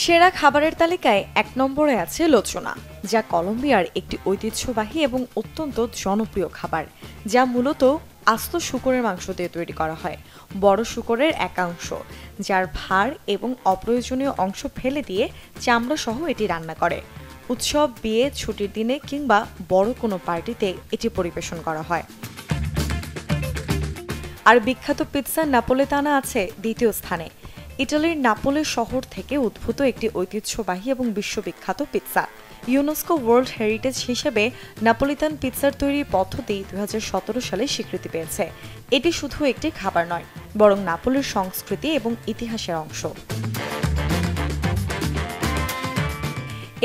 সেরা খাবারের তালিকায় ১ নম্বরে আছে লোচনা, যা কলম্বিয়ার একটি ঐতিহ্যবাহী এবং অত্যন্ত জনপ্রিয় খাবার, যা মূলত আস্ত শূকরের মাংস দিয়ে তৈরি করা হয়। বড় শূকরের একাংশ, যার ভার এবং অপ্রয়োজনীয় অংশ ফেলে দিয়ে চামড়া সহ এটি রান্না করে। উৎসব, বিয়ে, ছুটির দিনে কিংবা বড় কোনো পার্টিতে এটি পরিবেশন করা হয়। আর বিখ্যাত পিৎজা নাপোলেতানা আছে দ্বিতীয় স্থানে। ইটালির নাপোলি শহর থেকে উদ্ভূত একটি ঐতিহ্যবাহী এবং বিশ্ববিখ্যাত পিৎজা। ইউনেস্কো ওয়ার্ল্ড হেরিটেজ হিসেবে নাপোলিতান পিৎজার তৈরির পদ্ধতি ২০১৭ সালে স্বীকৃতি পেয়েছে। এটি শুধু একটি খাবার নয়, বরং নাপোলির সংস্কৃতি এবং ইতিহাসের অংশ।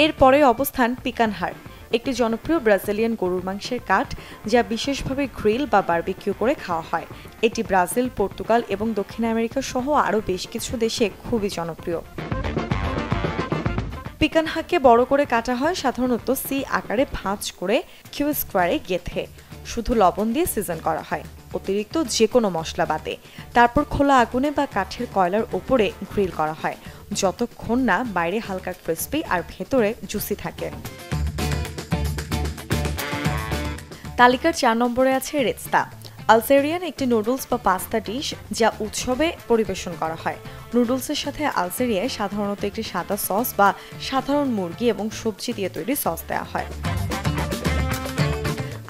এরপরে অবস্থান পিকানহার, একটি জনপ্রিয় ব্রাজিলিয়ান গরুর মাংসের কাট, যা বিশেষভাবে গ্রিল বা বারবিকিউ করে খাওয়া হয়। এটি ব্রাজিল, পর্তুগাল এবং দক্ষিণ আমেরিকা সহ আরও বেশ কিছু দেশে খুবই জনপ্রিয়। পিকানহাকে বড় করে কাটা হয়, সাধারণত সি আকারে ভাঁজ করে কিউ স্কোয়ারে গেঁথে শুধু লবণ দিয়ে সিজন করা হয়, অতিরিক্ত যে কোনো মশলা বাদে। তারপর খোলা আগুনে বা কাঠের কয়লার ওপরে গ্রিল করা হয়, যতক্ষণ না বাইরে হালকা ক্রিস্পি আর ভেতরে জুসি থাকে। তালিকার ৪ নম্বরে আছে রেস্তা, আলজেরিয়ান একটি নুডলস বা পাস্তা ডিশ, যা উৎসবে পরিবেশন করা হয়। নুডলসের সাথে আলজেরিয়ায় সাধারণত একটি সাদা সস বা সাধারণ মুরগি এবং সবজি দিয়ে তৈরি সস দেওয়া হয়।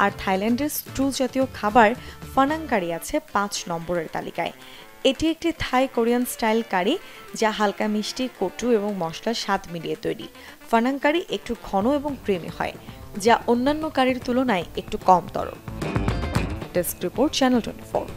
আর থাইল্যান্ডের স্টু জাতীয় খাবার ফানাং কারি আছে ৫ নম্বরের তালিকায়। এটি একটি থাই কোরিয়ান স্টাইল কারি, যা হালকা মিষ্টি, কটু এবং মশলার স্বাদ মিলিয়ে তৈরি। ফানাং কারি একটু ঘন এবং ক্রিমি হয়, যা অন্যান্য কারির তুলনায় একটু কম তরল। Desk report, channel 24।